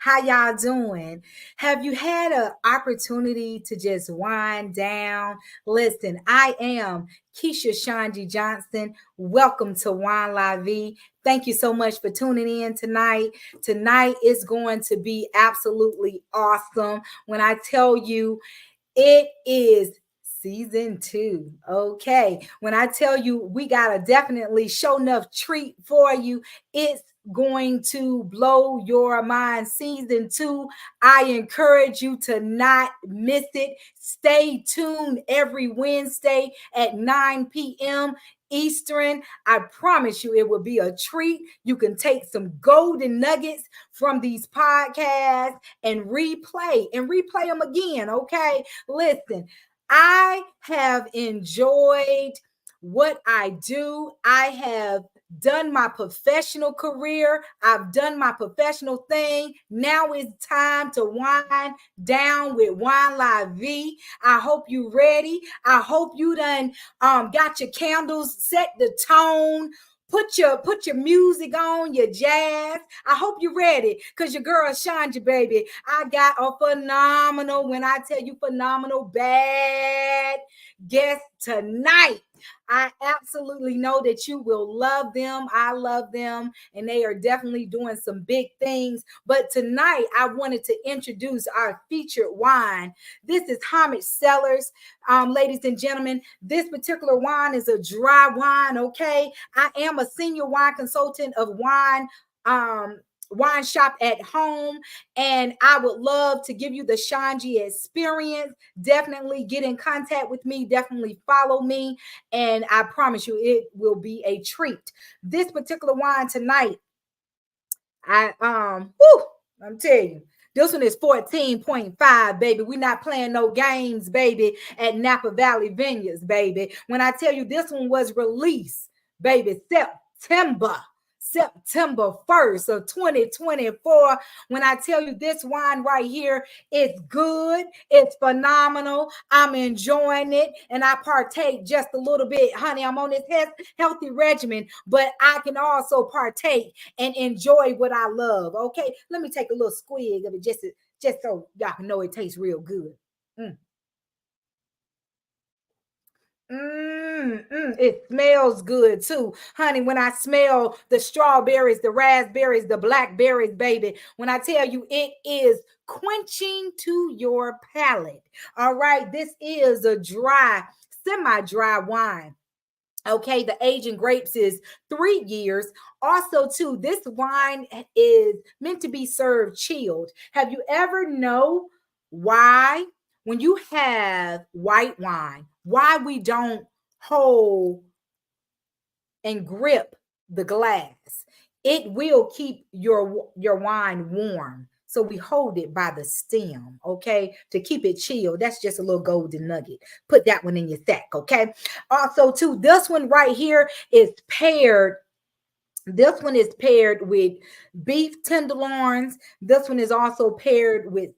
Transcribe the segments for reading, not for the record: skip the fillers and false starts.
How y'all doing? Have you had an opportunity to just wind down? Listen, I am Keisha ShonGee Johnson. Welcome to Wine La Vie. Thank you so much for tuning in tonight. Tonight is going to be absolutely awesome. When I tell you, it is season 2. Okay. When I tell you we got a definitely show enough treat for you, it's going to blow your mind. Season 2. I encourage you to not miss it. Stay tuned every Wednesday at 9 p.m. Eastern. I promise you it will be a treat. You can take some golden nuggets from these podcasts and replay them again. Okay. Listen, I have enjoyed what I do. I have done my professional career. I've done my professional thing. Now it's time to wind down with Wine La Vie. I hope you ready. I hope you done got your candles, set the tone. Put your music on, your jazz. I hope you're ready because your girl ShonGee, baby. I got a phenomenal, when I tell you phenomenal, bad guest tonight. I absolutely know that you will love them. I love them, and they are definitely doing some big things. But tonight, I wanted to introduce our featured wine. This is Homage Cellars. Ladies and gentlemen, this particular wine is a dry wine, okay? I am a senior wine consultant of wine shop at home, and I would love to give you the ShonGee experience. Definitely get in contact with me, definitely follow me, and I promise you it will be a treat. This particular wine tonight, I'm telling you, this one is 14.5, baby. We're not playing no games, baby, at Napa Valley Vineyards, baby. When I tell you this one was released, baby, September 1st of 2024. When I tell you this wine right here, it's good, it's phenomenal. I'm enjoying it, and I partake just a little bit. Honey, I'm on this healthy regimen, but I can also partake and enjoy what I love. Okay, let me take a little squig of it just so y'all can know it tastes real good. It smells good too, honey. When I smell the strawberries, the raspberries, the blackberries, baby, when I tell you it is quenching to your palate. All right, this is a dry, semi-dry wine. Okay, the aging grapes is 3 years. Also, too, this wine is meant to be served chilled. Have you ever know why, when you have white wine, why we don't hold and grip the glass? It will keep your wine warm. So we hold it by the stem, okay, to keep it chilled. That's just a little golden nugget. Put that one in your sack, okay? Also, too, this one right here is paired. This one is paired with beef tenderloins. This one is also paired with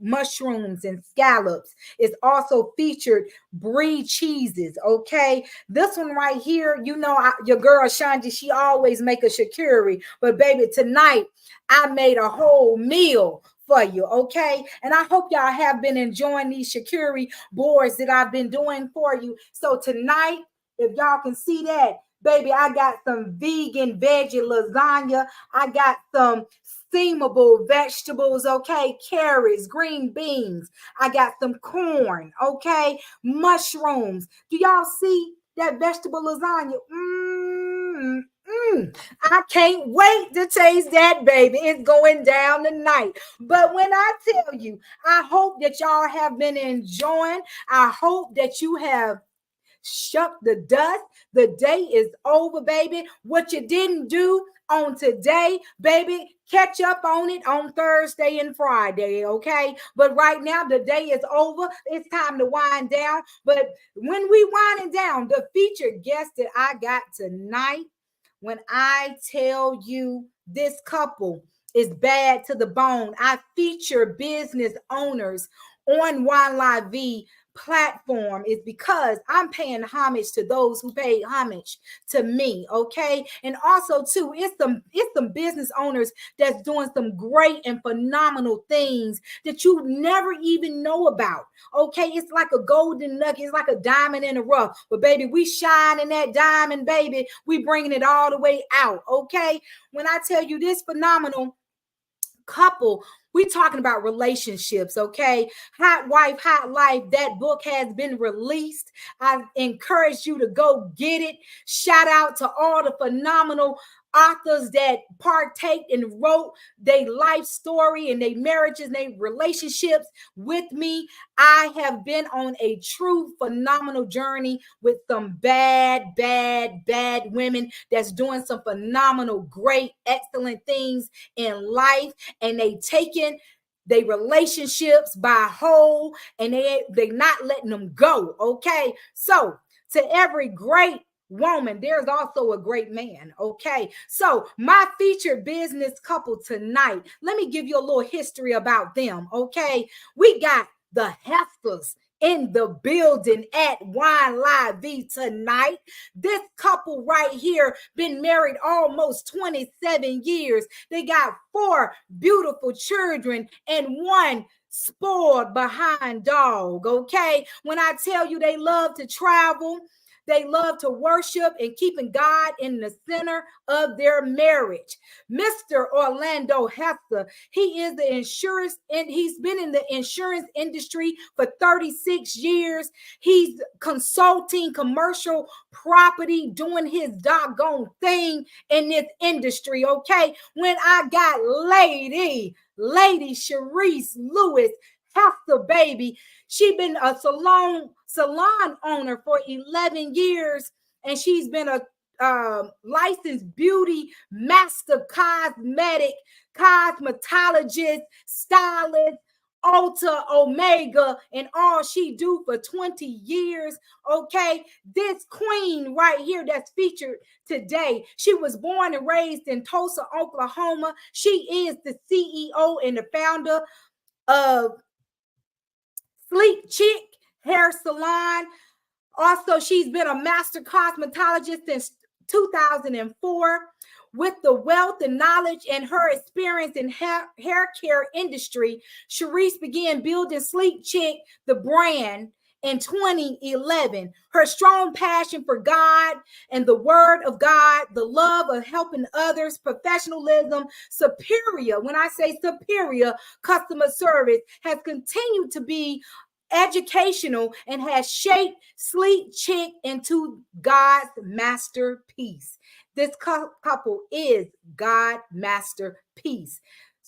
mushrooms and scallops. It's also featured brie cheeses. Okay, this one right here, you know, your girl ShonGee, she always make a charcuterie, but baby, tonight I made a whole meal for you, okay? And I hope y'all have been enjoying these charcuterie boards that I've been doing for you. So tonight, if y'all can see that, baby, I got some vegan veggie lasagna. I got some steamable vegetables, okay? Carrots, green beans. I got some corn, okay? Mushrooms. Do y'all see that vegetable lasagna? I can't wait to taste that, baby. It's going down tonight. But when I tell you, I hope that y'all have been enjoying. I hope that you have shuck the dust. The day is over, baby. What you didn't do on today, baby, catch up on it on Thursday and Friday, okay? But right now, the day is over. It's time to wind down. But when we winding down, the featured guest that I got tonight, when I tell you this couple is bad to the bone, I feature business owners on Wine La Vie platform is because I'm paying homage to those who pay homage to me, okay? And also too, it's some business owners that's doing some great and phenomenal things that you never even know about, okay? It's like a golden nugget, it's like a diamond in the rough. But baby, we shining that diamond, baby. We bringing it all the way out, okay? When I tell you this phenomenal couple, we talking about relationships, okay? Hot Wife, Hot Life, that book has been released. I encourage you to go get it. Shout out to all the phenomenal authors that partake and wrote their life story and their marriages and their relationships with me. I have been on a true phenomenal journey with some bad women that's doing some phenomenal, great, excellent things in life, and they taking they relationships by whole, and they not letting them go, okay? So to every great woman, there's also a great man, okay? So my featured business couple tonight, let me give you a little history about them, okay? We got the Hefters in the building at Wine La Vie tonight. This couple right here been married almost 27 years. They got 4 beautiful children and 1 spoiled behind dog, okay? When I tell you they love to travel, they love to worship and keeping God in the center of their marriage. Mr. Orlando Hefter, he is the insurance, and he's been in the insurance industry for 36 years. He's consulting commercial property, doing his doggone thing in this industry, okay? When I got Lady Sharice Lewis Hefter, baby, she been a salon owner for 11 years, and she's been a licensed beauty master cosmetologist, stylist, Ulta Omega, and all she do for 20 years, okay? This queen right here that's featured today, she was born and raised in Tulsa, Oklahoma. She is the CEO and the founder of Sleek Chick Hair Salon. Also, she's been a master cosmetologist since 2004. With the wealth and knowledge and her experience in hair care industry, Sharice began building Sleek Chick, the brand, in 2011. Her strong passion for God and the word of God, the love of helping others, professionalism, superior, when I say superior customer service, has continued to be educational and has shaped Sleek Chick into God's masterpiece. This couple is God masterpiece.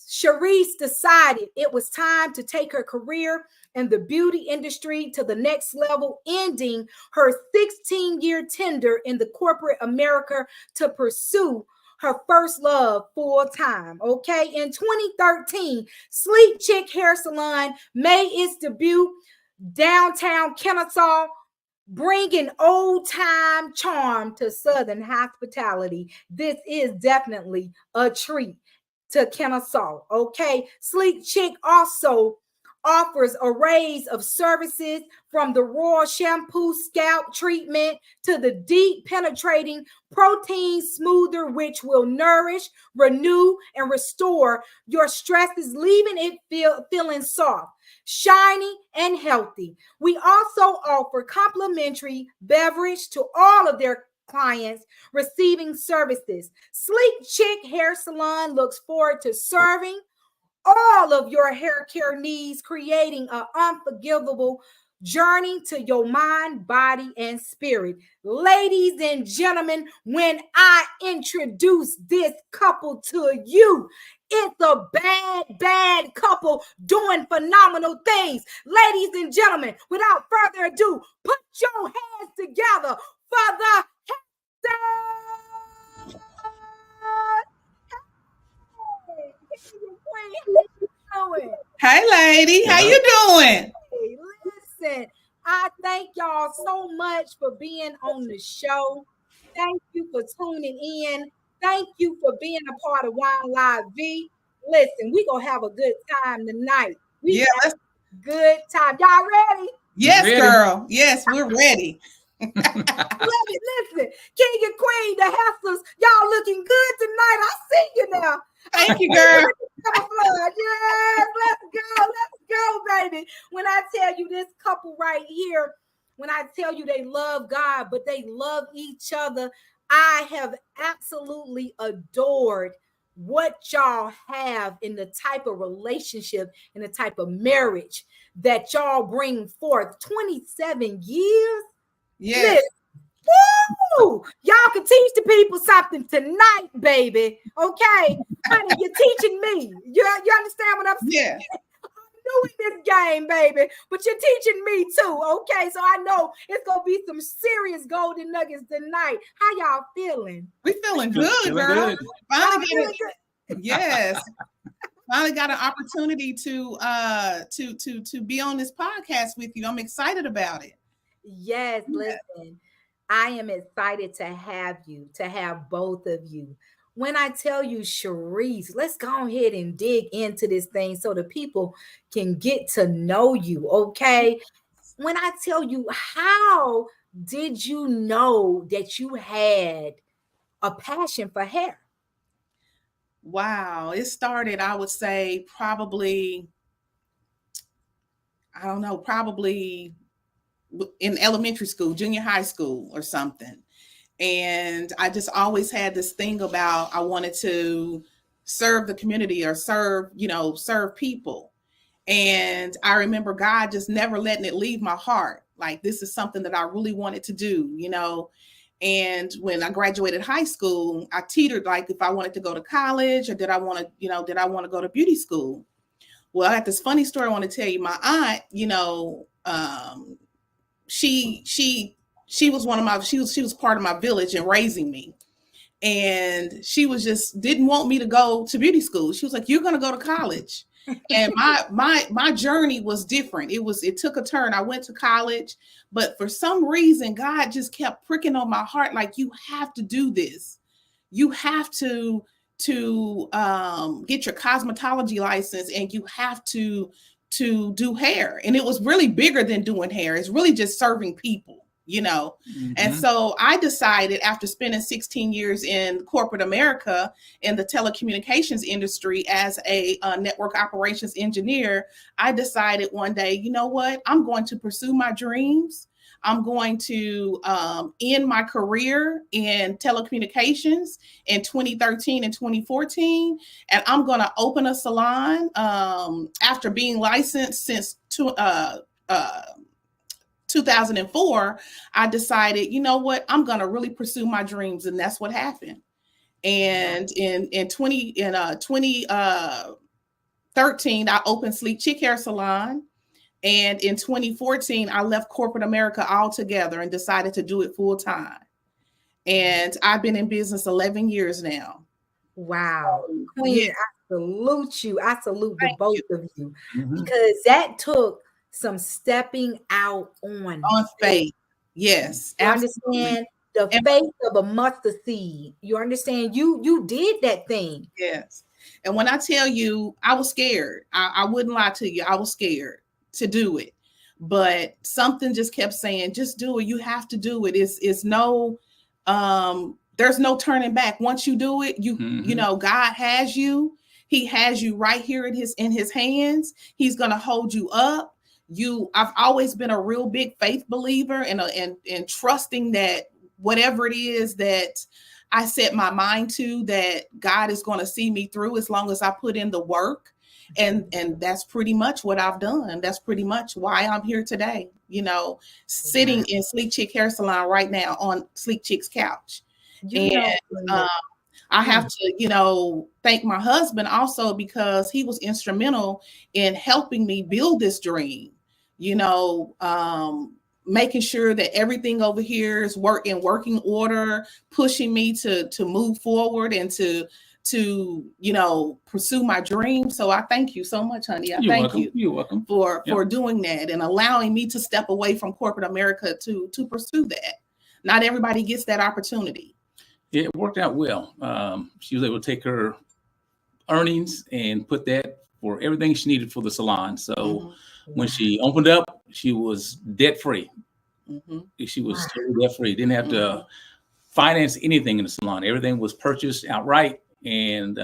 Sharice decided it was time to take her career in the beauty industry to the next level, ending her 16-year tender in the corporate America to pursue her first love full time, okay? In 2013, Sleek Chick Hair Salon made its debut downtown Kennesaw, bringing old time charm to Southern hospitality. This is definitely a treat to Kennesaw, okay? Sleek Chick also offers arrays of services from the raw shampoo scalp treatment to the deep penetrating protein smoother, which will nourish, renew, and restore your stresses, leaving it feeling soft, shiny, and healthy. We also offer complimentary beverage to all of their clients receiving services. Sleek Chick Hair Salon looks forward to serving all of your hair care needs, creating an unforgivable journey to your mind, body, and spirit. Ladies and gentlemen, when I introduce this couple to you, it's a bad couple doing phenomenal things. Ladies and gentlemen, without further ado, put your hands together for the Hey, lady, how you doing? Hey, listen, I thank y'all so much for being on the show. Thank you for tuning in. Thank you for being a part of Wine La Vie. Listen, we gonna have a good time tonight. We Yeah, got a good time. Y'all ready? Yes, girl. Yes, we're ready. Love it. Listen, King and Queen, the Hustlers, y'all looking good tonight. I see you now. Thank you, girl. Yes, let's go, baby. When I tell you this couple right here, when I tell you they love God, but they love each other, I have absolutely adored what y'all have in the type of relationship and the type of marriage that y'all bring forth. 27 years. Yes. Woo! Y'all can teach the people something tonight, baby. Okay, honey, you're teaching me. You understand what I'm saying? Yeah. I'm doing this game, baby, but you're teaching me too. Okay, so I know it's gonna be some serious golden nuggets tonight. How y'all feeling? We feeling good, girl. Good. Finally feeling good. Yes. Finally got an opportunity to be on this podcast with you. I'm excited about it. Yes, listen. I am excited to have both of you. When I tell you, Sharice, let's go ahead and dig into this thing so the people can get to know you, okay? When I tell you, how did you know that you had a passion for hair? Wow. It started, I would say, probably in elementary school, junior high school or something. And I just always had this thing about I wanted to serve the community or serve people. And I remember God just never letting it leave my heart. Like, this is something that I really wanted to do. And when I graduated high school, I teetered like if I wanted to go to college or did I want to go to beauty school? Well, I got this funny story I want to tell you. My aunt, she was part of my village in raising me. And she was just didn't want me to go to beauty school. She was like, "You're going to go to college." And my journey was different. It took a turn. I went to college, but for some reason, God just kept pricking on my heart, like, you have to do this. You have to get your cosmetology license, and you have to do hair. And it was really bigger than doing hair. It's really just serving people. Mm-hmm. And so I decided, after spending 16 years in corporate America in the telecommunications industry as a network operations engineer, I decided one day, you know what? I'm going to pursue my dreams. I'm going to end my career in telecommunications in 2013 and 2014. And I'm going to open a salon after being licensed since 2004. I decided, you know what, I'm going to really pursue my dreams. And that's what happened. And in 2013, I opened Sleek Chick Hair Salon. And in 2014, I left corporate America altogether and decided to do it full time. And I've been in business 11 years now. Wow. Queen, I salute you. I salute the both of you, Mm-hmm. because that took some stepping out on faith. Yes. You understand? The faith of a mustard seed. You understand? You did that thing. Yes. And when I tell you, I was scared. I wouldn't lie to you. I was scared to do it. But something just kept saying, just do it. You have to do it. It's no there's no turning back. Once you do it, God has you. He has you right here in his hands. He's gonna hold you up. I've always been a real big faith believer and trusting that whatever it is that I set my mind to, that God is going to see me through as long as I put in the work. And that's pretty much what I've done. That's pretty much why I'm here today, sitting in Sleek Chick Hair Salon right now on Sleek Chick's couch. I have to, thank my husband also, because he was instrumental in helping me build this dream, making sure that everything over here is in working order, pushing me to move forward and to pursue my dream. So I thank you so much, honey. You're welcome for doing that and allowing me to step away from corporate America to pursue that. Not everybody gets that opportunity. Yeah, it worked out well. She was able to take her earnings and put that for everything she needed for the salon. So When she opened up, she was debt free. She was Wow. totally debt free. Didn't have to finance anything in the salon. Everything was purchased outright, and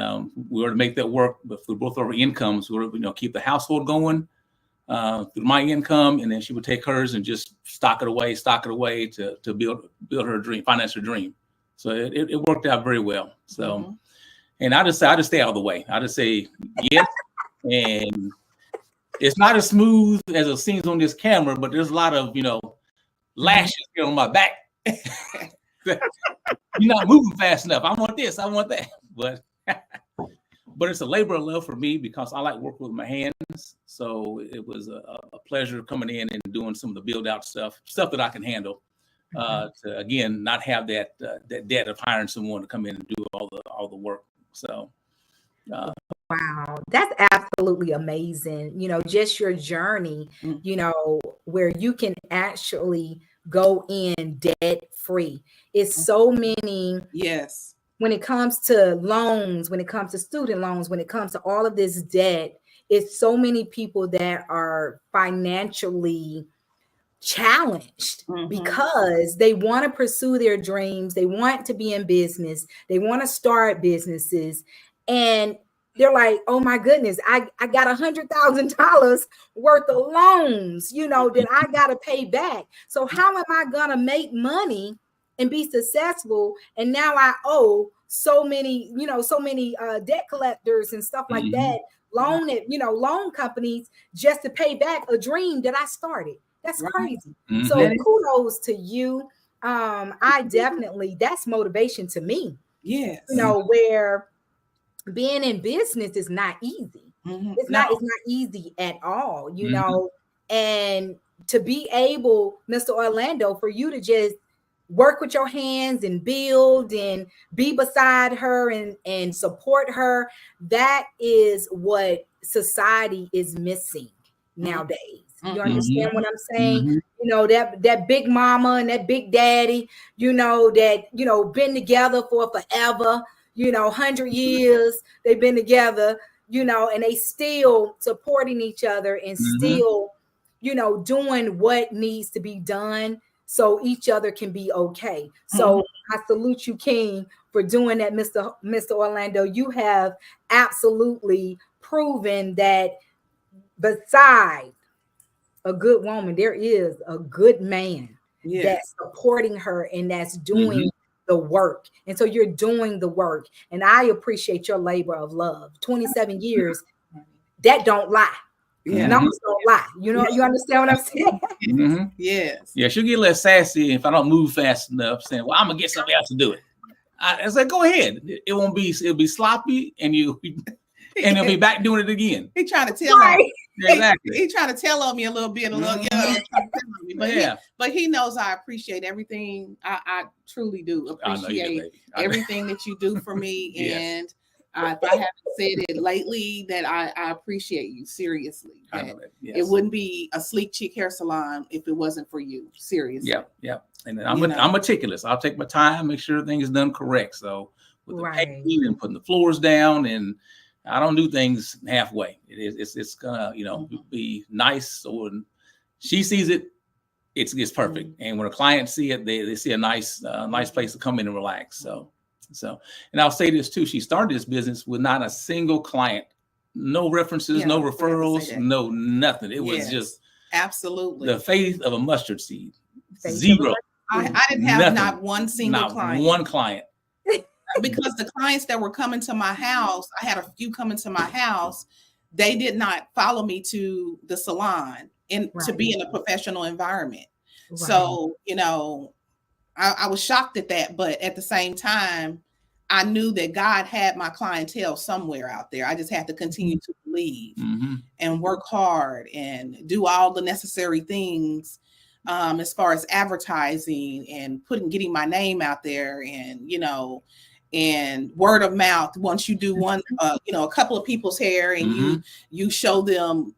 we were to make that work. But for both of our incomes, we were to keep the household going through my income, and then she would take hers and just stock it away to build her dream, finance her dream. So it worked out very well. So, and I just stay out of the way. I just say yes, and it's not as smooth as it seems on this camera, but there's a lot of lashes here on my back. You're not moving fast enough. I want this, I want that, but it's a labor of love for me because I like working with my hands. So it was a pleasure coming in and doing some of the build out stuff that I can handle. To again not have that debt of hiring someone to come in and do all the work. So wow, that's absolutely amazing. Just your journey, where you can actually go in debt free. It's so many. Yes. When it comes to loans, when it comes to student loans, when it comes to all of this debt, it's so many people that are financially challenged because they want to pursue their dreams. They want to be in business. They want to start businesses. And they're like, oh my goodness, I got $100,000 worth of loans, that I got to pay back. So how am I going to make money and be successful? And now I owe so many debt collectors and stuff like that, loan companies just to pay back a dream that I started. That's crazy. So kudos to you. I definitely, that's motivation to me. Yes. Where being in business is not easy. It's not easy at all, and to be able, Mr. Orlando, for you to just work with your hands and build and be beside her and support her, that is what society is missing nowadays. You understand what I'm saying? That big mama and that big daddy, that, been together for forever, 100 years they've been together, and they still supporting each other and still, doing what needs to be done so each other can be okay. So I salute you, King, for doing that, Mr. Orlando. You have absolutely proven that beside a good woman, there is a good man that's supporting her and that's doing the work. And so you're doing the work. And I appreciate your labor of love. 27 years, that don't lie. Numbers don't lie. You understand what I'm saying? Yes. Yeah, she'll get a little sassy if I don't move fast enough, saying, well, I'm going to get somebody else to do it. I said, go ahead. It'll be sloppy and you'll be back doing it again. He trying to tell me. Exactly. He trying to tell on me a little bit, but he knows I appreciate everything. I truly do appreciate everything that you do for me. And if I haven't said it lately, that I appreciate you seriously. It wouldn't be a sleek chick hair salon if it wasn't for you. Seriously. Yeah. And I'm meticulous. I'll take my time, make sure everything is done correct. So with the painting and putting the floors down, and I don't do things halfway. It's gonna, be nice. So when she sees it, it's perfect. And when a client see it, they see a nice place to come in and relax. So, and I'll say this too. She started this business with not a single client, no references, no referrals, no nothing. It was just absolutely the faith of a mustard seed. Zero. I didn't have not one single client. One client. Because the clients that were coming to my house, I had a few coming to my house. They did not follow me to the salon to be in a professional environment. So, I was shocked at that. But at the same time, I knew that God had my clientele somewhere out there. I just had to continue to believe and work hard and do all the necessary things as far as advertising and getting my name out there and word of mouth. Once you do one, a couple of people's hair and you show them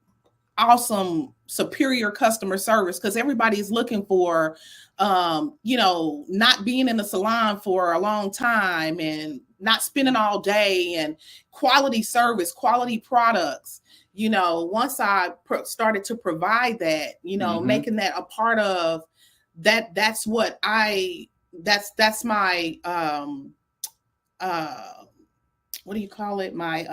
awesome superior customer service, because everybody's looking for, not being in the salon for a long time and not spending all day, and quality service, quality products. Once I started to provide that, making that a part of that, that's my, what do you call it? My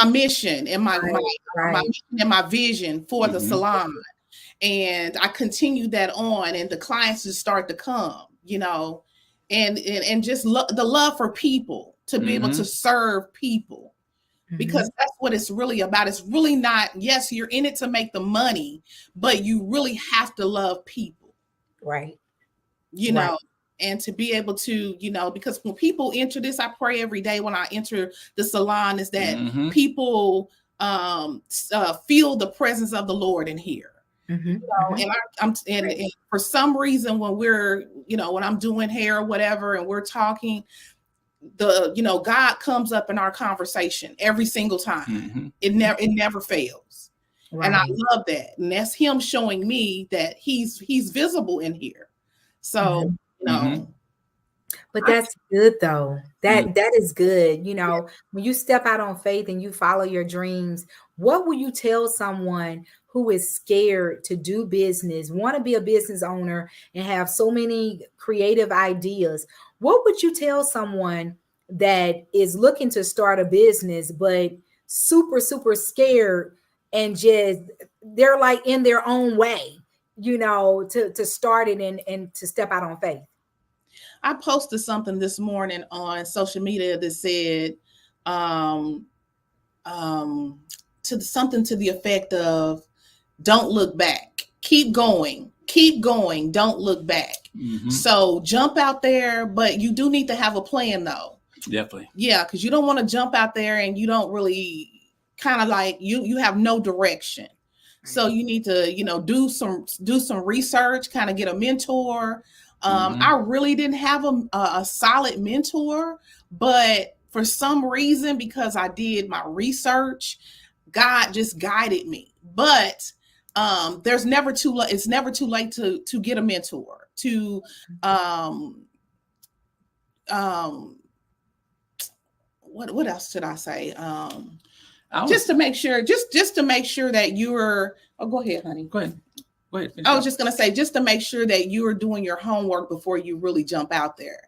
mission and my mission and my vision for the salon. And I continued that on, and the clients just start to come, and just the love for people, to be able to serve people, because that's what it's really about. It's really not, yes, you're in it to make the money, but you really have to love people. Right. And to be able to, because when people enter this, I pray every day when I enter the salon, is that people feel the presence of the Lord in here. And for some reason, when we're, when I'm doing hair or whatever, and we're talking, God comes up in our conversation every single time. It never fails. Right. And I love that. And that's him showing me that he's visible in here. So, But that's good though. That is good. When you step out on faith and you follow your dreams, what will you tell someone who is scared to do business, want to be a business owner, and have so many creative ideas? What would you tell someone that is looking to start a business, but super, super scared, and just, they're like in their own way, to start it and to step out on faith? I posted something this morning on social media that said, something to the effect of, don't look back, keep going, don't look back. So jump out there, but you do need to have a plan though. Definitely. Yeah. Cause you don't want to jump out there and you don't really, kind of like you have no direction. So you need to, do some research, kind of get a mentor. I really didn't have a solid mentor, but for some reason, because I did my research, God just guided me. But it's never too late to get a mentor, what else should I say? Just to make sure that you're, go ahead, honey. Go ahead. I was just going to say, just to make sure that you are doing your homework before you really jump out there.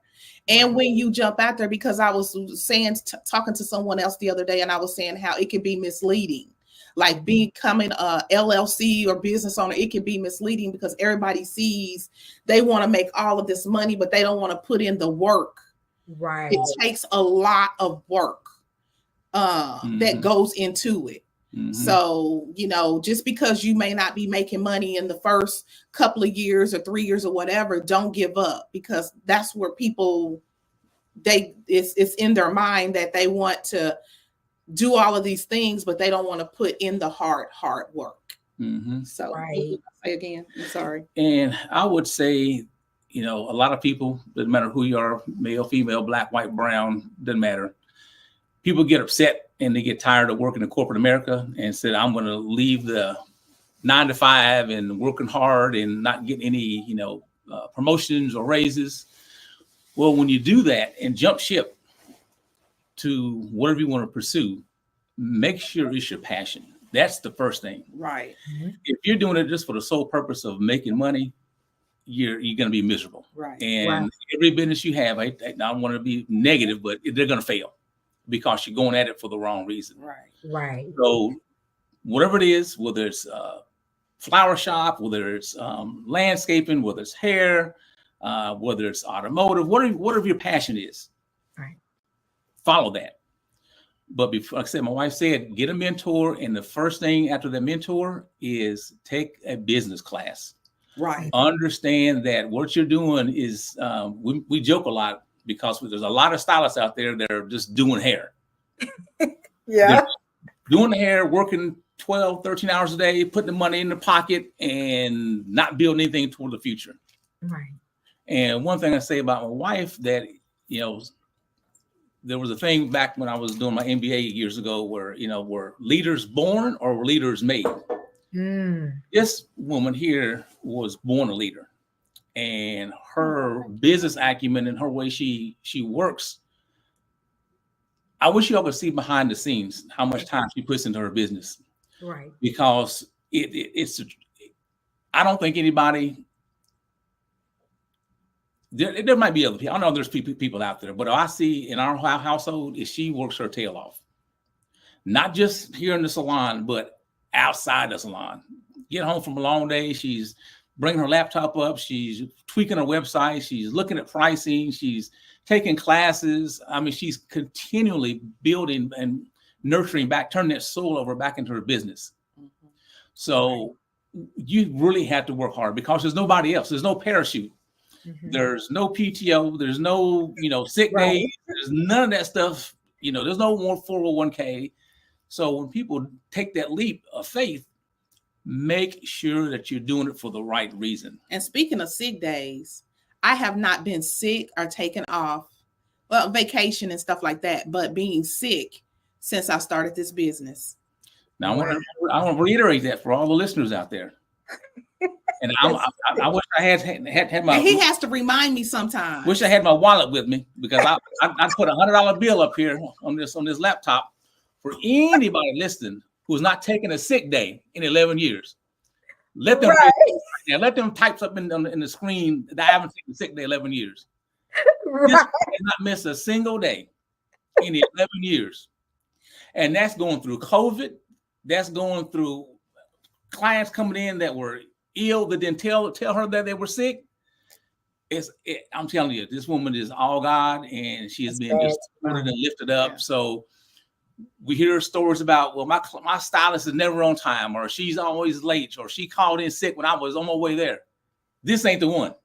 And when you jump out there, because I was saying, talking to someone else the other day, and I was saying how it can be misleading, like becoming a LLC or business owner. It can be misleading because everybody sees they want to make all of this money, but they don't want to put in the work. Right. It takes a lot of work that goes into it. So, just because you may not be making money in the first couple of years or 3 years or whatever, don't give up, because that's where people, it's in their mind that they want to do all of these things, but they don't want to put in the hard work. So what did I say again? I'm sorry. And I would say, a lot of people, doesn't matter who you are, male, female, black, white, brown, doesn't matter. People get upset and they get tired of working in corporate America and said, I'm going to leave the 9 to 5 and working hard and not getting any, promotions or raises. Well, when you do that and jump ship to whatever you want to pursue, make sure it's your passion. That's the first thing. Right. If you're doing it just for the sole purpose of making money, you're going to be miserable. Right. And every business you have, I don't want to be negative, but they're going to fail, because you're going at it for the wrong reason. Right. So whatever it is, whether it's a flower shop, whether it's landscaping, whether it's hair, whether it's automotive, whatever your passion is, follow that. But before, like I said, my wife said, get a mentor. And the first thing after the mentor is take a business class. Right. Understand that what you're doing is, we joke a lot, because there's a lot of stylists out there that are just doing hair. They're doing the hair, working 12, 13 hours a day, putting the money in their pocket and not building anything toward the future. Right. And one thing I say about my wife that, there was a thing back when I was doing my MBA years ago where, were leaders born or were leaders made? This woman here was born a leader, and her business acumen and her way she works. I wish y'all could see behind the scenes how much time she puts into her business. Right. Because I don't think anybody, there might be other people. I know there's people out there, but I see in our household is she works her tail off. Not just here in the salon, but outside the salon. Get home from a long day, she's bringing her laptop up, she's tweaking her website, she's looking at pricing, she's taking classes. I mean, she's continually building and nurturing back, turning that soul over back into her business. So you really have to work hard because there's nobody else. There's no parachute. There's no PTO. There's no, sick days. There's none of that stuff. There's no more 401k. So when people take that leap of faith, make sure that you're doing it for the right reason. And speaking of sick days, I have not been sick or taken off, vacation and stuff like that, but being sick since I started this business. Now, I want to reiterate that for all the listeners out there. And I wish I had my. He has to remind me sometimes. Wish I had my wallet with me because I put $100 bill up here on this laptop for anybody listening who's not taking a sick day in 11 years. Let them let them type something in the screen that I haven't taken a sick day 11 years. Right. This did not miss a single day in the 11 years, and that's going through COVID. That's going through clients coming in that were ill that didn't tell her that they were sick. I'm telling you, this woman is all God, and she has been just supported and lifted up. Yeah. So we hear stories about, well, my stylist is never on time, or she's always late, or she called in sick when I was on my way there. This ain't the one.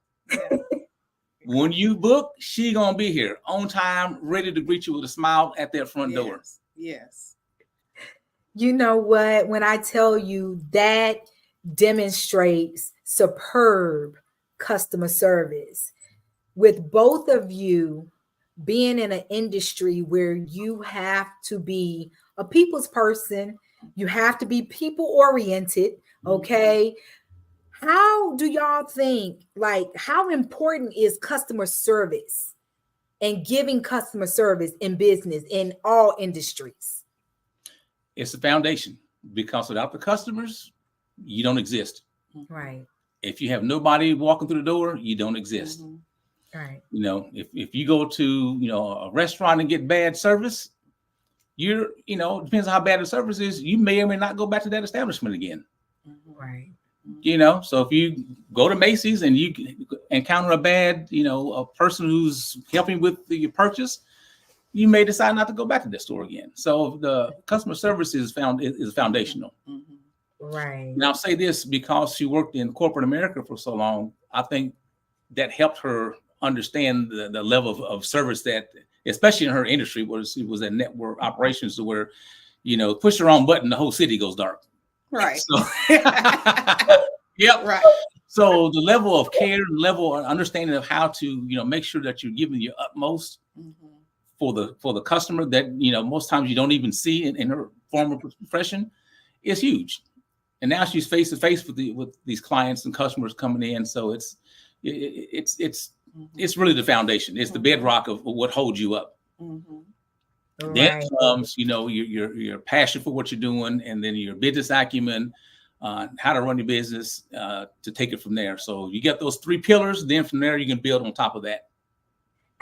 When you book, she gonna be here on time, ready to greet you with a smile at that front door. Yes. You know what? When I tell you that demonstrates superb customer service, with both of you being in an industry where you have to be a people's person, you have to be people oriented. Okay. How do y'all think, how important is customer service and giving customer service in business in all industries? It's the foundation, because without the customers, you don't exist. Right. If you have nobody walking through the door, you don't exist. Right. If you go to, a restaurant and get bad service, it depends on how bad the service is, you may or may not go back to that establishment again. Right. So if you go to Macy's and you encounter a bad, a person who's helping with your purchase, you may decide not to go back to that store again. So the customer service is foundational. Right. Now, I'll say this, because she worked in corporate America for so long, I think that helped her understand the level of service that, especially in her industry, where she was at network operations, to where, push the wrong button, the whole city goes dark. Right. So, yep. Right. So the level of care, level of understanding of how to, make sure that you're giving your utmost for the customer that, most times you don't even see in her former profession, is huge. And now she's face to face with these clients and customers coming in. So it's really the foundation. It's the bedrock of what holds you up. Then comes, your passion for what you're doing, and then your business acumen, how to run your business, to take it from there. So you get those three pillars, then from there you can build on top of that.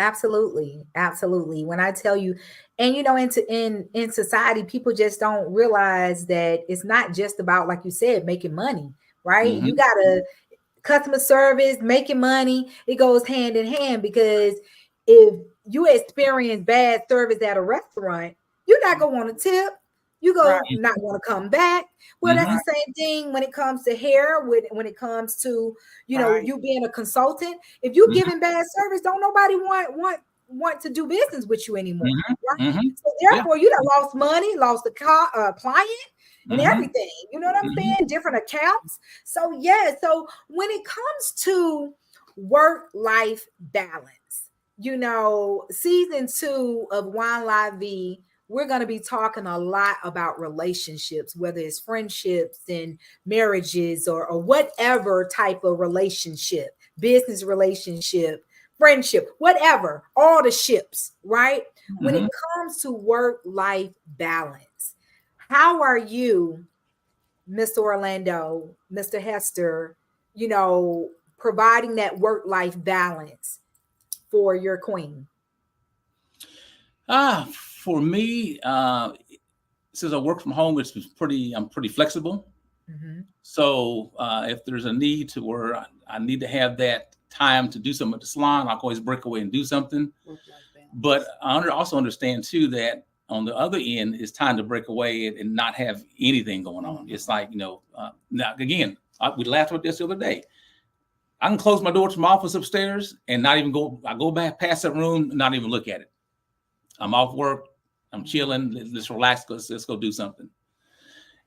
Absolutely. Absolutely. When I tell you, and in society, people just don't realize that it's not just about, like you said, making money, right? You got to customer service, making money. It goes hand in hand, because if you experience bad service at a restaurant, you're not going to want to tip. You not want to come back. Well, that's the same thing when it comes to hair, when it comes to, you being a consultant. If you're giving bad service, don't nobody want to do business with you anymore. Right? So therefore, you done lost money, lost the client and everything. You know what I'm saying? Different accounts. So, so when it comes to work-life balance, season 2 of Wine La Vie, we're going to be talking a lot about relationships, whether it's friendships and marriages or whatever type of relationship, business relationship, friendship, whatever, all the ships, right? Mm-hmm. When it comes to work-life balance, how are you, Mr. Orlando, Mr. Hester, providing that work-life balance for your queen? For me, since I work from home, I'm pretty flexible. Mm-hmm. So if there's a need to where I need to have that time to do something at the salon, I'll always break away and do something. But I also understand too that on the other end, it's time to break away and not have anything going on. Mm-hmm. It's like, now again, we laughed about this the other day. I can close my door to my office upstairs and not even I go back past that room, not even look at it. I'm off work. I'm chilling. Let's relax. Let's go do something.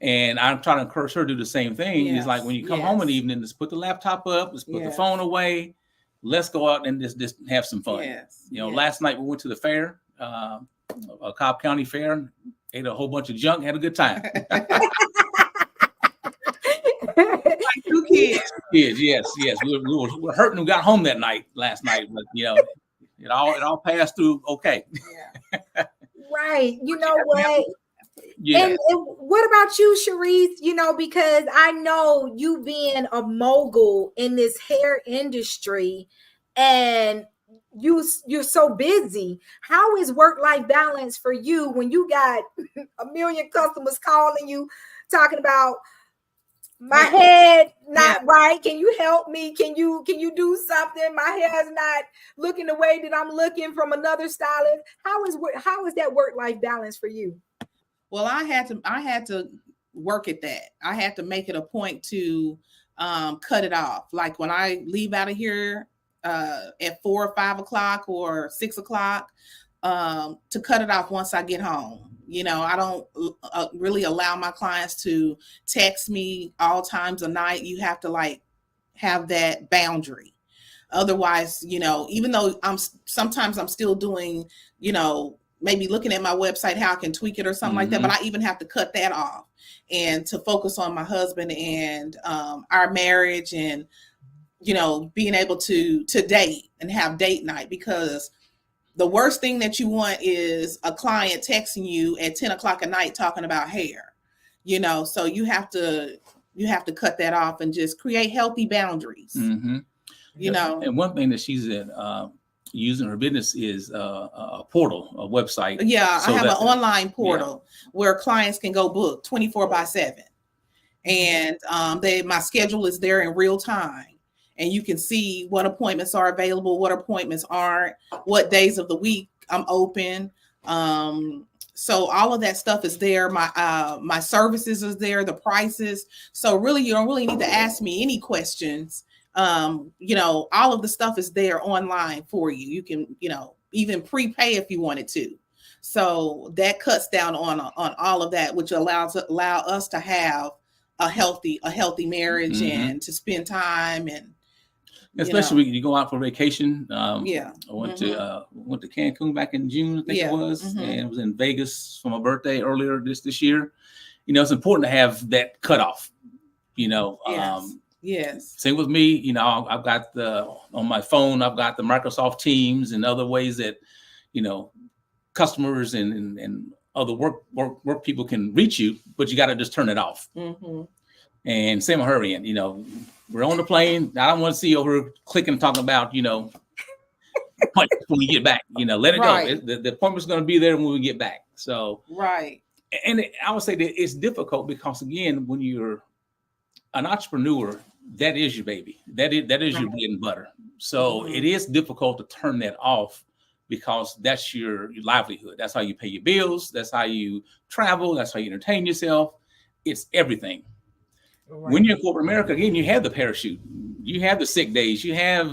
And I'm trying to encourage her to do the same thing. Yes. It's like when you come home in the evening, let's put the laptop up. Let's put the phone away. Let's go out and just have some fun. Yes. Last night we went to the fair, a Cobb County fair, ate a whole bunch of junk, had a good time. Like 2 kids. Yes. We were hurting who got home last night, but it all passed through okay. Yeah. Right. You know what? Yeah. And what about you, Sharice? Because I know you being a mogul in this hair industry and you're so busy. How is work-life balance for you when you got a million customers calling you talking about my head not right? Can you help me? Can you do something? My hair is not looking the way that I'm looking from another stylist. How is that work-life balance for you? Well, I had to work at that. I had to make it a point to cut it off. Like when I leave out of here at 4 or 5 o'clock or 6 o'clock, to cut it off once I get home. I don't really allow my clients to text me all times of night. You have to have that boundary. Otherwise, even though sometimes I'm still doing, maybe looking at my website, how I can tweak it or something like that. But I even have to cut that off and to focus on my husband and our marriage and, being able to date and have date night, because the worst thing that you want is a client texting you at 10 o'clock at night talking about hair, so you have to cut that off and just create healthy boundaries, And one thing that she's using her business is a portal, a website. Yeah, so I have an online portal where clients can go book 24/7. And my schedule is there in real time. And you can see what appointments are available, what appointments aren't, what days of the week I'm open. So all of that stuff is there. My services is there, the prices. So really, you don't really need to ask me any questions. All of the stuff is there online for you. You can, even prepay if you wanted to. So that cuts down on all of that, which allow us to have a healthy marriage and to spend time and. Especially when you go out for vacation. I went to Cancun back in June, I think it was, and it was in Vegas for my birthday earlier this year. It's important to have that cutoff. Yes. Same with me. I've got on my phone, I've got the Microsoft Teams and other ways that customers and other work people can reach you, but you got to just turn it off. Mm-hmm. And same with her end, we're on the plane. I don't want to see over clicking and talking about, when we get back, let it go. The appointment's going to be there when we get back. So, right. And I would say that it's difficult because, again, when you're an entrepreneur, that is your baby. That is your bread and butter. So it is difficult to turn that off because that's your livelihood. That's how you pay your bills. That's how you travel. That's how you entertain yourself. It's everything. Right. When you're in corporate America, again, you have the parachute, you have the sick days, you have,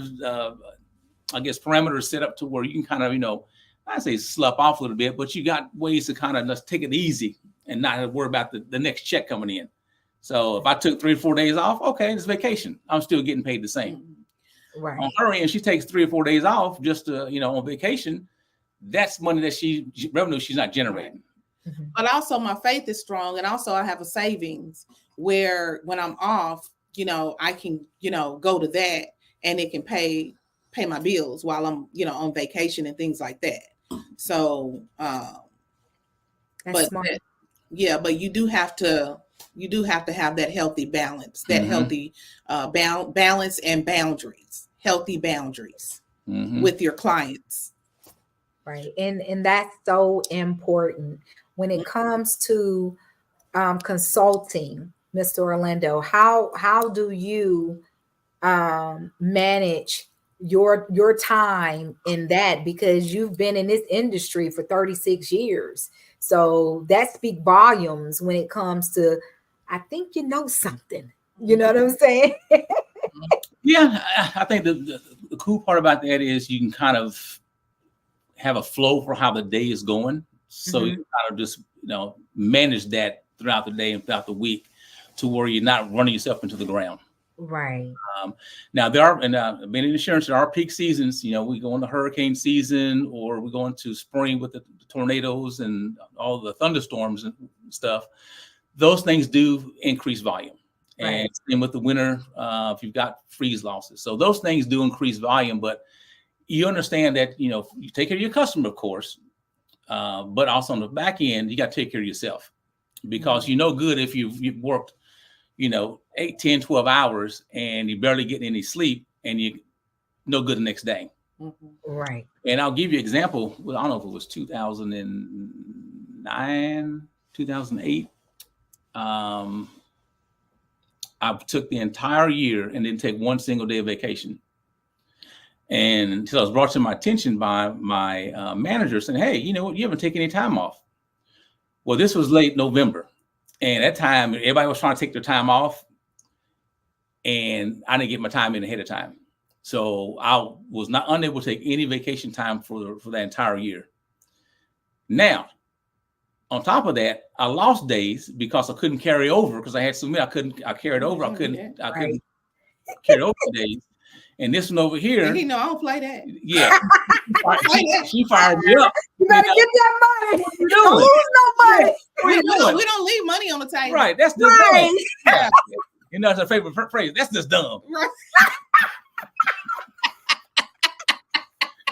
parameters set up to where you can kind of, I say slough off a little bit, but you got ways to kind of just take it easy and not worry about the next check coming in. So if I took 3 or 4 days off, okay, it's vacation. I'm still getting paid the same. Right. On her end, she takes 3 or 4 days off just to, on vacation. That's money that revenue she's not generating. Mm-hmm. But also my faith is strong, and also I have a savings where when I'm off, I can, go to that, and it can pay my bills while I'm, on vacation and things like that. So, That's smart. but you do have to have that healthy balance, that healthy balance and boundaries, healthy boundaries with your clients. Right. And that's so important when it comes to consulting, Mr. Orlando. How do you manage your time in that? Because you've been in this industry for 36 years. So that speaks volumes when it comes to, I think you know something. You know what I'm saying? Yeah, I think the cool part about that is you can kind of have a flow for how the day is going. So you kind of just, manage that throughout the day and throughout the week to where you're not running yourself into the ground. Right. Now there are, and being in insurance, there are peak seasons. We go into hurricane season, or we go into spring with the tornadoes and all the thunderstorms and stuff. Those things do increase volume. And same with the winter, if you've got freeze losses. So those things do increase volume, but you understand that, you take care of your customer, of course, but also on the back end, you got to take care of yourself, because good if you've worked, 8, 10, 12 hours and you barely get any sleep, and you no good the next day. Right. And I'll give you an example. Well, I don't know if it was 2009, 2008. I took the entire year and didn't take one single day of vacation. And until I was brought to my attention by my manager saying, hey, you know what, you haven't taken any time off. Well, this was late November. And at that time, everybody was trying to take their time off. And I didn't get my time in ahead of time. So I was not unable to take any vacation time for that entire year. Now, on top of that, I lost days because I couldn't carry over, because I had so many. I carried over. I couldn't carry over days. And this one over here. And I don't play that. Yeah. She fired me up. You better get that money. You don't lose no money. We don't leave money on the table. Right. That's just dumb. Yeah. That's a favorite phrase. That's just dumb. Right.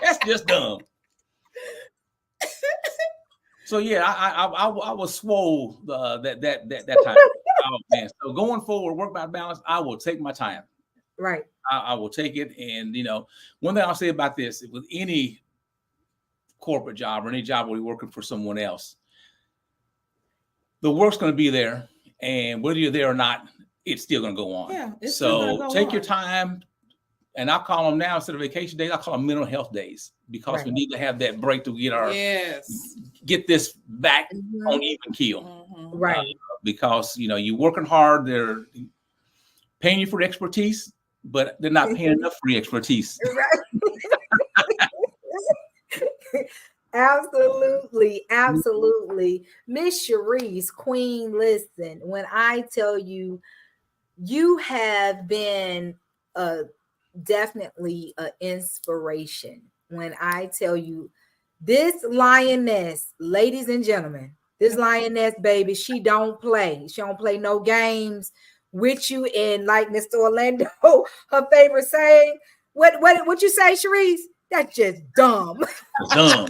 That's just dumb. So yeah, I was swole that time. Oh man! So going forward, work-life balance, I will take my time. Right. I will take it, and one thing I'll say about this: with any corporate job or any job where you're working for someone else, the work's going to be there, and whether you're there or not, it's still going to go on. Yeah. So take your time. And I call them now, instead of vacation days, I call them mental health days, because we need to have that break to get this back on even keel. Right. Because, you're working hard. They're paying you for the expertise, but they're not paying enough for the expertise. Absolutely. Absolutely. Miss Cherise, Queen, listen, when I tell you, you have been definitely an inspiration. When I tell you, this lioness, ladies and gentlemen, this lioness, baby, she don't play. She don't play no games with you. And like Mr. Orlando, her favorite saying, what you say, Cherise? That's just dumb. Dumb.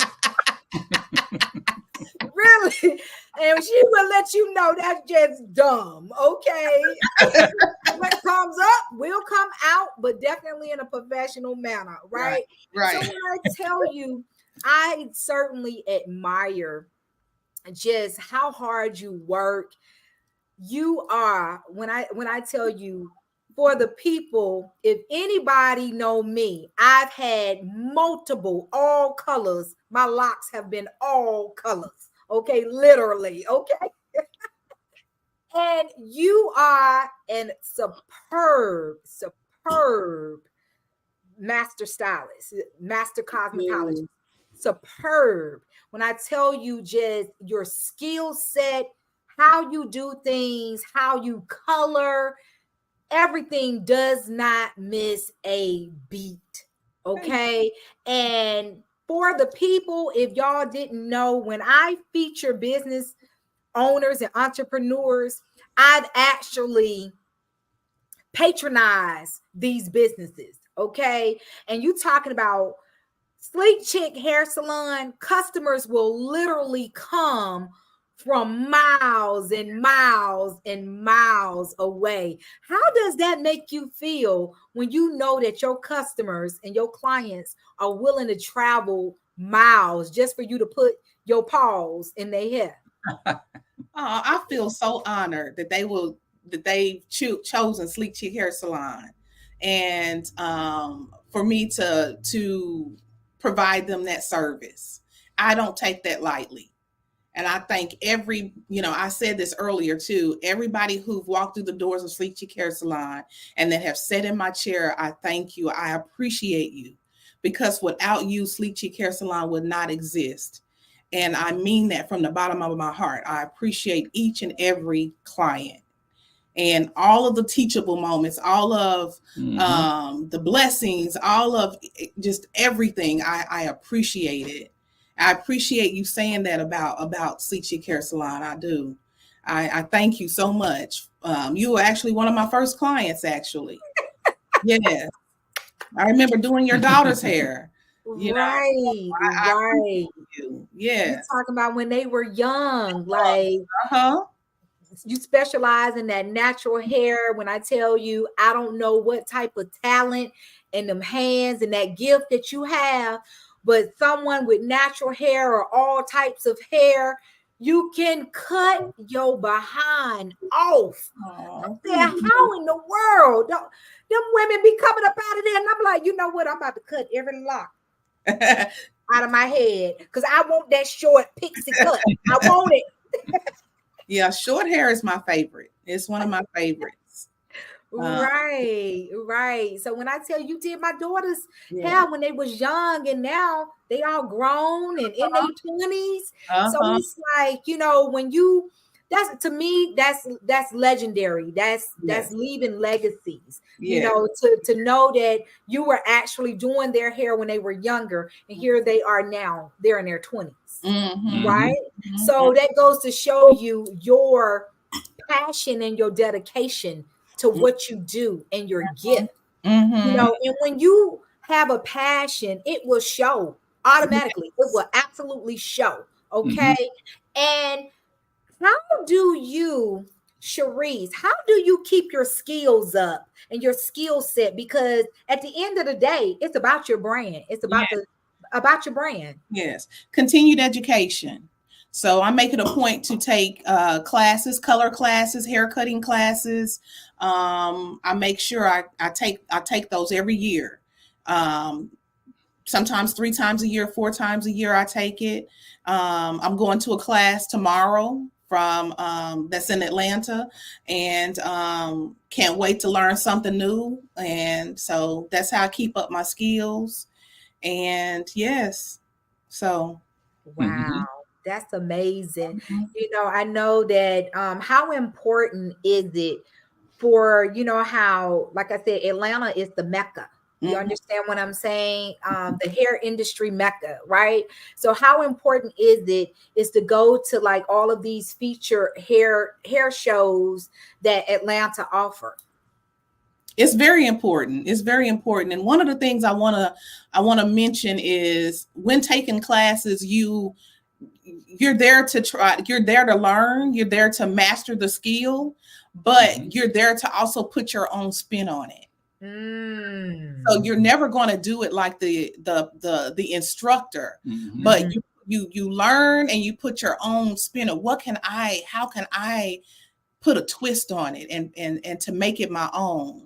Really? And she will let you know that's just dumb. Okay. What comes up will come out, but definitely in a professional manner, right? Right. So when I tell you, I certainly admire just how hard you work. You are, when I tell you, for the people, if anybody know me, I've had multiple all colors. My locks have been all colors. Okay, literally. Okay. And you are an superb master stylist, master cosmetologist. Superb. When I tell you just your skill set, how you do things, how you color, everything does not miss a beat. Okay. And for the people, if y'all didn't know, when I feature business owners and entrepreneurs, I'd actually patronize these businesses. Okay. And you talking about Sleek Chick Hair Salon, customers will literally come from miles and miles and miles away. How does that make you feel when you know that your customers and your clients are willing to travel miles just for you to put your paws in their hair? I feel so honored that they've chosen Sleek Chick Hair Salon, and for me to provide them that service. I don't take that lightly. And I thank I said this earlier too, everybody who've walked through the doors of Sleek Chick Hair Salon and that have sat in my chair, I thank you. I appreciate you, because without you, Sleek Chick Hair Salon would not exist. And I mean that from the bottom of my heart. I appreciate each and every client and all of the teachable moments, all of the blessings, all of just everything. I appreciate it. I appreciate you saying that about Sleek Chick Hair Salon. I do. I thank you so much. You were actually one of my first clients, actually. Yes. I remember doing your daughter's hair. Right. Yeah. You're talking about when they were young, like you specialize in that natural hair. When I tell you, I don't know what type of talent and them hands and that gift that you have, but someone with natural hair or all types of hair, you can cut your behind off. I said, how in the world? Them women be coming up out of there, and I'm like, you know what? I'm about to cut every lock out of my head because I want that short pixie cut. I want it. Yeah, short hair is my favorite. It's one of my favorites. Right. So when I tell you did my daughter's hair when they was young, and now they all grown and in their 20s. So it's like, when you, that's, to me, that's legendary. That's leaving legacies. To know that you were actually doing their hair when they were younger, and here they are now, they're in their 20s. Right. So that goes to show you your passion and your dedication to what you do and your gift. And when you have a passion, it will show automatically. It will absolutely show. Okay. And how do you, Cherise, how do you keep your skills up and your skill set? Because at the end of the day, it's about your brand. It's about about your brand. Yes. Continued education. So I make it a point to take classes, color classes, hair cutting classes. I make sure I take those every year. Sometimes 3 times a year, 4 times a year I take it. I'm going to a class tomorrow from that's in Atlanta, and can't wait to learn something new. And so that's how I keep up my skills. And yes, so wow, that's amazing. I know that how important is it for, how, like I said, Atlanta is the Mecca. You understand what I'm saying? The hair industry Mecca, right? So how important is to go to like all of these feature hair shows that Atlanta offer? It's very important. It's very important. And one of the things I want to mention is when taking classes, you're there to try, you're there to learn, you're there to master the skill, but you're there to also put your own spin on it. So you're never going to do it like the instructor, but you learn and you put your own spin on how can I put a twist on it and to make it my own.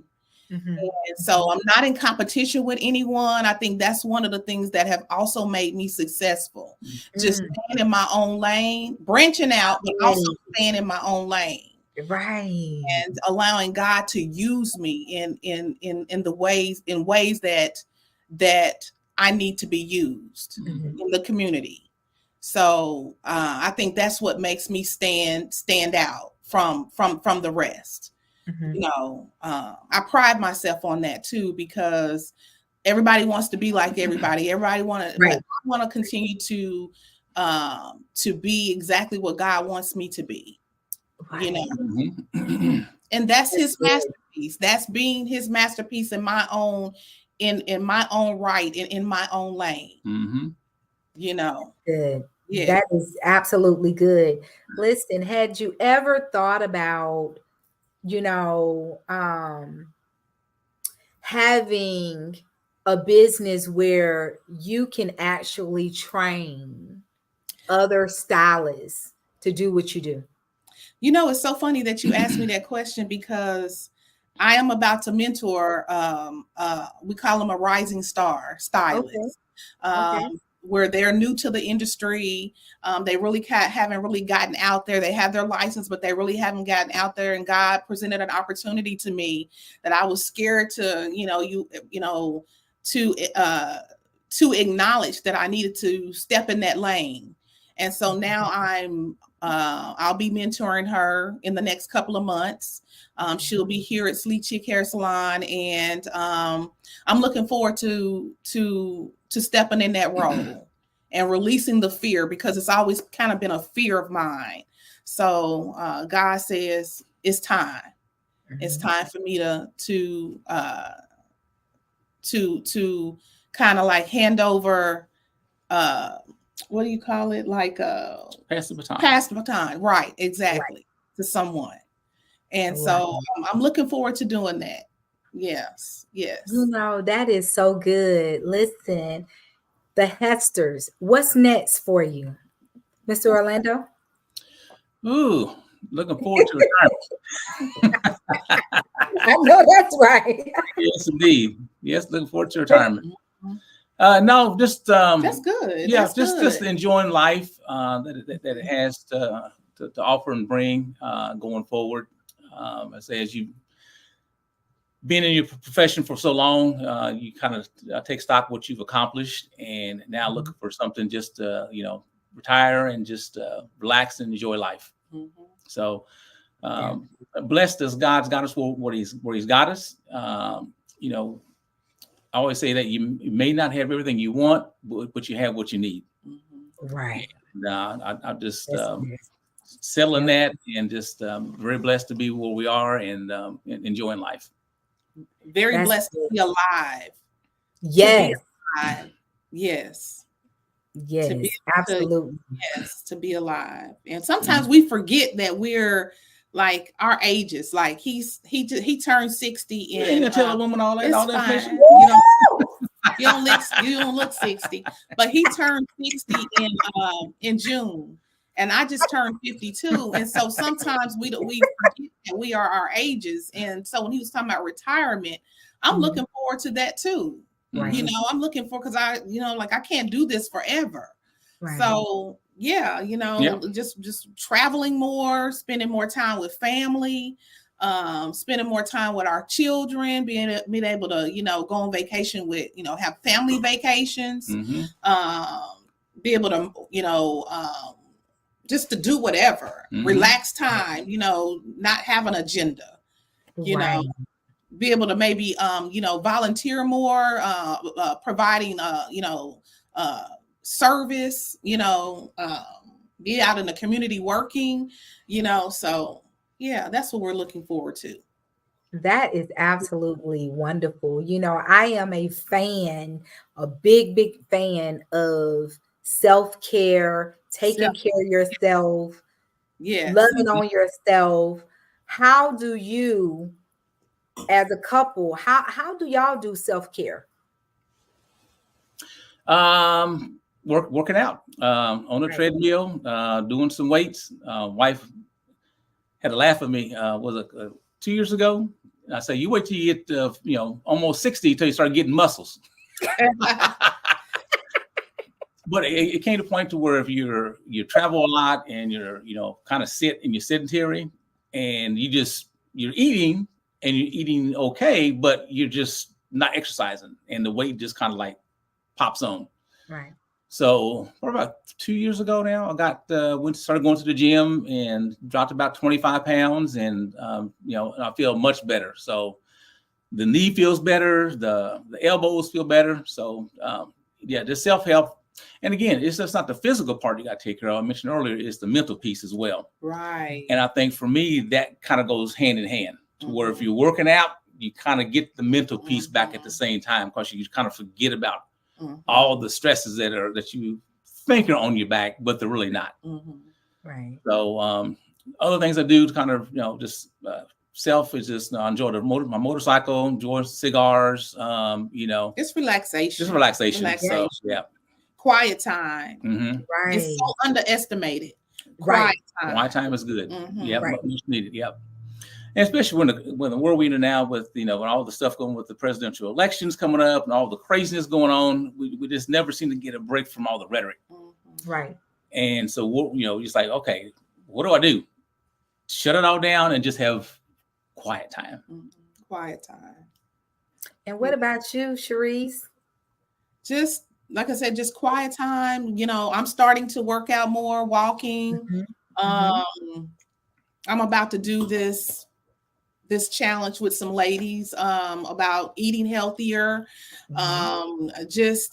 And so I'm not in competition with anyone. I think that's one of the things that have also made me successful. Just staying in my own lane, branching out, but also staying in my own lane. Right. And allowing God to use me in ways that I need to be used in the community. So I think that's what makes me stand out from the rest. Mhm. You know, I pride myself on that too, because everybody wants to be like everybody. Everybody want to, but Right. I want to continue to be exactly what God wants me to be. You know, Right. Mhm. and that's That's His good. masterpiece. That's being His masterpiece in my own, in my own right, in my own lane. Mhm. You know, Good. yeah. That is absolutely good. Listen, had you ever thought about, you know, having a business where you can actually train other stylists to do what you do? You know, it's so funny that you asked me that question, because I am about to mentor, we call them a rising star Okay. stylist, Okay. where they're new to the industry. They really haven't really gotten out there. They have their license, but they really haven't gotten out there. And God presented an opportunity to me that I was scared to, to acknowledge that I needed to step in that lane. And so now I'll be mentoring her in the next couple of months. She'll be here at Sleek Chick Hair Salon, and I'm looking forward to stepping in that role and releasing the fear, because it's always kind of been a fear of mine. So God says it's time. It's Mhm. time for me to kind of like hand over. What do you call it? Like Pass the baton. pass the baton, right? Right. Exactly, to someone. And Right. so I'm looking forward to doing that. Yes, You yes. know, that is so good. Listen, the Hesters, what's next for you, Mr. Orlando? Ooh, looking forward to retirement. I know that's right. Yes, indeed. Yes, looking forward to retirement. Mhm. No, just That's good. yeah, That's just good. enjoying life that it has to offer and bring going forward. I say, as you been in your profession for so long, you kind of take stock of what you've accomplished, and now looking for something just retire and just relax and enjoy life. Mhm. So Yeah. blessed as God's got us where He's got us. You know, I always say that you may not have everything you want, but you have what you need. Mhm. Right. And I just That's good. settling Yep. that, and just very blessed to be where we are, and enjoying life. Very That's blessed to good. be alive. To be Yes. alive. Yes. To be Yes. to Absolutely. Yes, to be alive. And sometimes we forget that we're like our ages. Like he turned 60 You ain't in gonna tell a woman all it's that information. fine. You don't look 60, but he turned 60 in June, and I just turned 52. And so sometimes we forget that we are our ages. And so when he was talking about retirement, I'm Mhm. looking forward to that too. Right. You know, I'm looking for, because I can't do this forever. Right. So yeah, Yeah. just traveling more, spending more time with family, spending more time with our children, being able to, go on vacation with, have family vacations, Mm-hmm. be able to, just to do whatever, Mm-hmm. relax time, not have an agenda, you know, Right. be able to maybe, volunteer more, providing, uh, service, be out in the community working, so yeah, that's what we're looking forward to. That is absolutely wonderful. You know, I am a fan, a big, big fan of self-care, So, taking care of yourself, yes. loving on yourself. How do you, as a couple, how do y'all do self-care? Working out on a Right. treadmill, doing some weights. Wife had a laugh at me. Was it 2 years ago? I say, you wait till you get almost 60 till you start getting muscles. But it came to a point to where if you travel a lot and you're kind of sit and you're sedentary, and you're eating okay, but you're just not exercising, and the weight just kind of like pops on. Right. So about 2 years ago now, I started going to the gym and dropped about 25 pounds, and I feel much better. So the knee feels better, the elbows feel better. So just self-help. And again, it's just not the physical part you got to take care of. I mentioned earlier, it's the mental piece as well. Right. And I think for me, that kind of goes hand in hand to where if you're working out, you kind of get the mental piece back at the same time, because you kind of forget about all the stresses that you think are on your back, but they're really not. Right. So other things I do to kind of, just self is just I enjoy my motorcycle, enjoy cigars, It's relaxation. Just relaxation. So yeah. Quiet time. Right. It's so underestimated. Right. Quiet time is good. Yeah, Right. much needed. Yep. And especially when the world we're in now, with when all the stuff going with the presidential elections coming up and all the craziness going on, we just never seem to get a break from all the rhetoric. Right. And so just like, okay, what do I do? Shut it all down and just have quiet time. Quiet time. And what about you, Cherise? Just like I said, just quiet time. I'm starting to work out more, walking. I'm about to do this challenge with some ladies about eating healthier. That's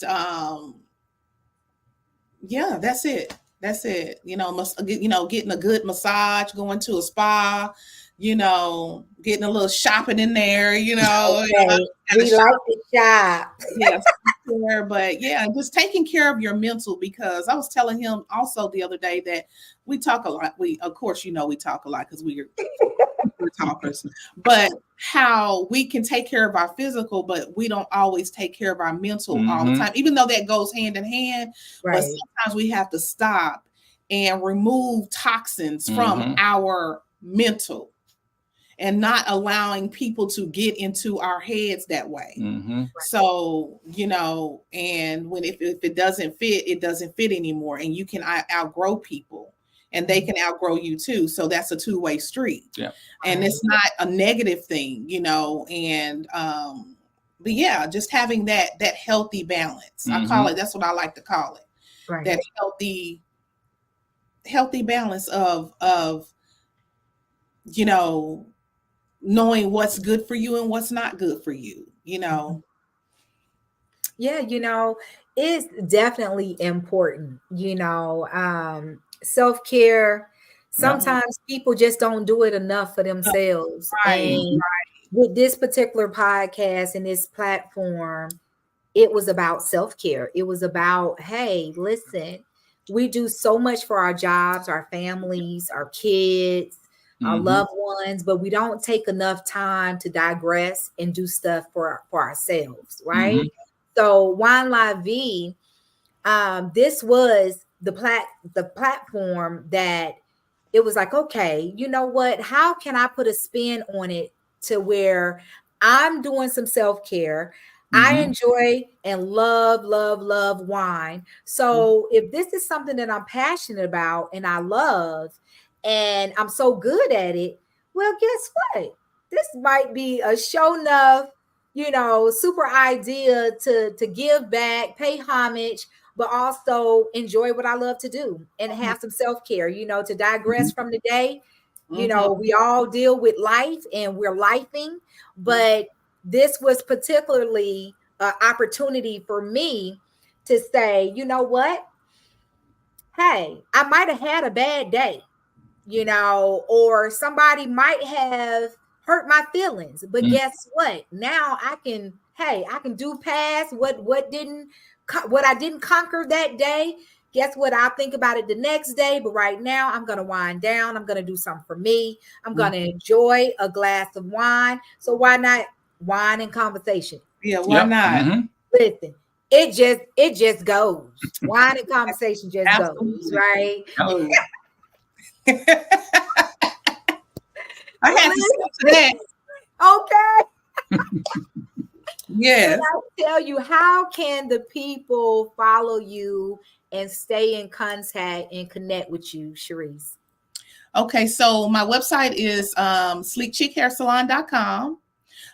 it. Getting a good massage, going to a spa, getting a little shopping in there, Okay. We like to shop. Yes. But just taking care of your mental, because I was telling him also the other day that we talk a lot. We talk a lot because we're talkers, but how we can take care of our physical, but we don't always take care of our mental all the time, even though that goes hand in hand. Right. But sometimes we have to stop and remove toxins from our mental, and not allowing people to get into our heads that way. So, and if it doesn't fit, it doesn't fit anymore. And you can outgrow people, and they can outgrow you too. So that's a two-way street. Yeah. And it's not a negative thing, and, but just having that healthy balance. I call it, that's what I like to call it. Right. That healthy balance of, knowing what's good for you and what's not good for you, Yeah, it's definitely important, self-care. Sometimes people just don't do it enough for themselves. Right. And with this particular podcast and this platform, it was about self-care. It was about, hey, listen, we do so much for our jobs, our families, our kids, our loved ones, but we don't take enough time to digress and do stuff for ourselves, right? So Wine La Vie, this was the platform that it was like, okay, you know what? How can I put a spin on it to where I'm doing some self-care? I enjoy and love wine. So if this is something that I'm passionate about and I love, and I'm so good at it, well, guess what? This might be a show enough, super idea to give back, pay homage, but also enjoy what I love to do and have some self-care, to digress from the day. We all deal with life and we're lifing, but this was particularly an opportunity for me to say, you know what? Hey, I might have had a bad day, or somebody might have hurt my feelings, but guess what? Now I can do past what I didn't conquer that day. Guess what? I'll think about it the next day, but right now I'm going to wind down. I'm going to do something for me. I'm going to enjoy a glass of wine. So why not wine and conversation? Yeah, why not? Listen, it just goes. Wine and conversation just goes, right? I had to say that. Okay. Yes. I'll tell you, how can the people follow you and stay in contact and connect with you, Cherise? Okay, so my website is sleekchickhairsalon.com.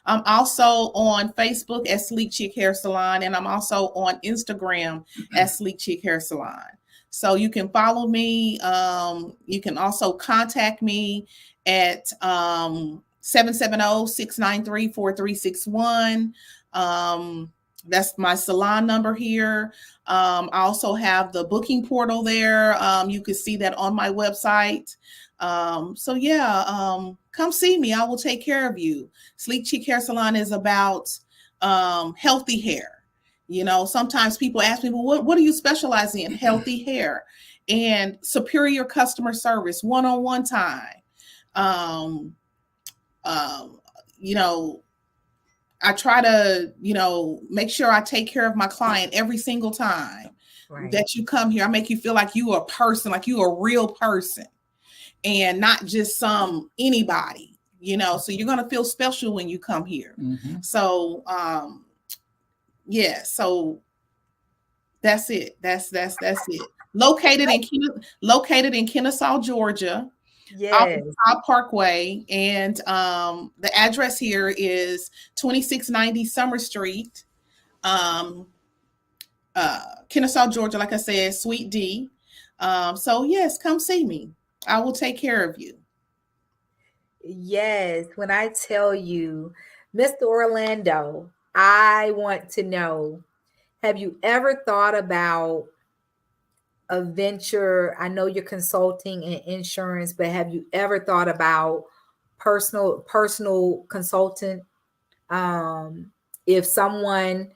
I'm also on Facebook at Sleek Chick Hair Salon, and I'm also on Instagram at Sleek Chick Hair Salon. So you can follow me. You can also contact me at 770-693-4361. That's my salon number here. I also have the booking portal there. You can see that on my website. So yeah, come see me. I will take care of you. Sleek Chick Hair Salon is about healthy hair. You know, sometimes people ask me, well, what do you specialize in? Healthy hair and superior customer service, one-on-one time. You know, I try to, make sure I take care of my client every single time that you come here. I make you feel like you are a person, like you are a real person and not just anybody, so you're going to feel special when you come here. Mm-hmm. So, yeah, so that's it. That's it. Located in Kennesaw, Georgia. Yes. Off Parkway, and the address here is 2690 Summer Street, Kennesaw, Georgia. Like I said, Suite D. So yes, come see me. I will take care of you. Yes. When I tell you, Mr. Orlando, I want to know, have you ever thought about a venture? I know you're consulting and insurance, but have you ever thought about personal consultant? If someone,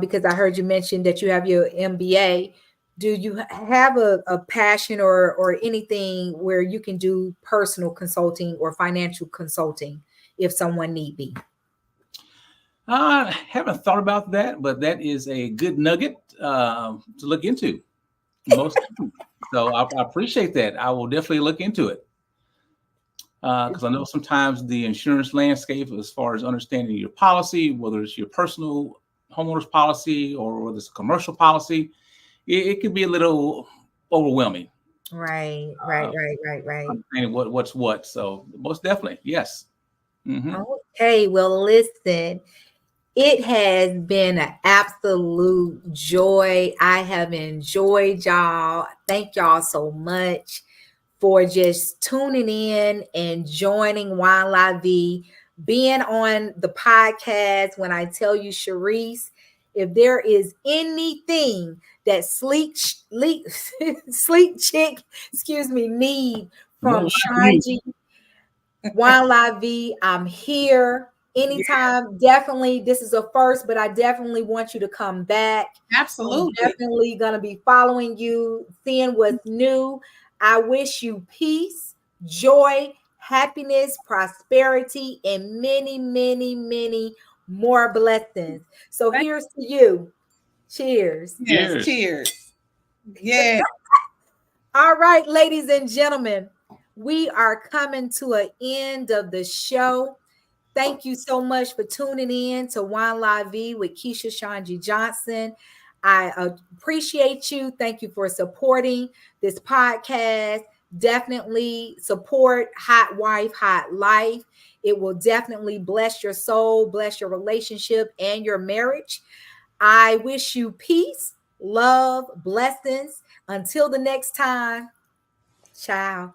because I heard you mention that you have your MBA, do you have a passion or anything where you can do personal consulting or financial consulting if someone need be? I haven't thought about that, but that is a good nugget to look into. So I appreciate that. I will definitely look into it because I know sometimes the insurance landscape, as far as understanding your policy, whether it's your personal homeowner's policy or whether it's a commercial policy, it could be a little overwhelming. Right. Understanding what's what. So most definitely, yes. Mm-hmm. Okay. Well, listen. It has been an absolute joy. I have enjoyed y'all. Thank y'all so much for just tuning in and joining Wine La Vie, being on the podcast. When I tell you, Sharice, if there is anything that sleek chick, need from ShonGee, Wine La Vie, I'm here. Anytime. Definitely, this is a first, but I definitely want you to come back. Absolutely. I'm definitely going to be following you, seeing what's new. I wish you peace, joy, happiness, prosperity, and many, many, many more blessings. So here's to you. Cheers. Yes, cheers. Yeah. All right, ladies and gentlemen, we are coming to an end of the show. Thank you so much for tuning in to Wine La Vie with Keisha ShonGee Johnson. I appreciate you. Thank you for supporting this podcast. Definitely support Hot Wife, Hot Life. It will definitely bless your soul, bless your relationship and your marriage. I wish you peace, love, blessings. Until the next time, ciao.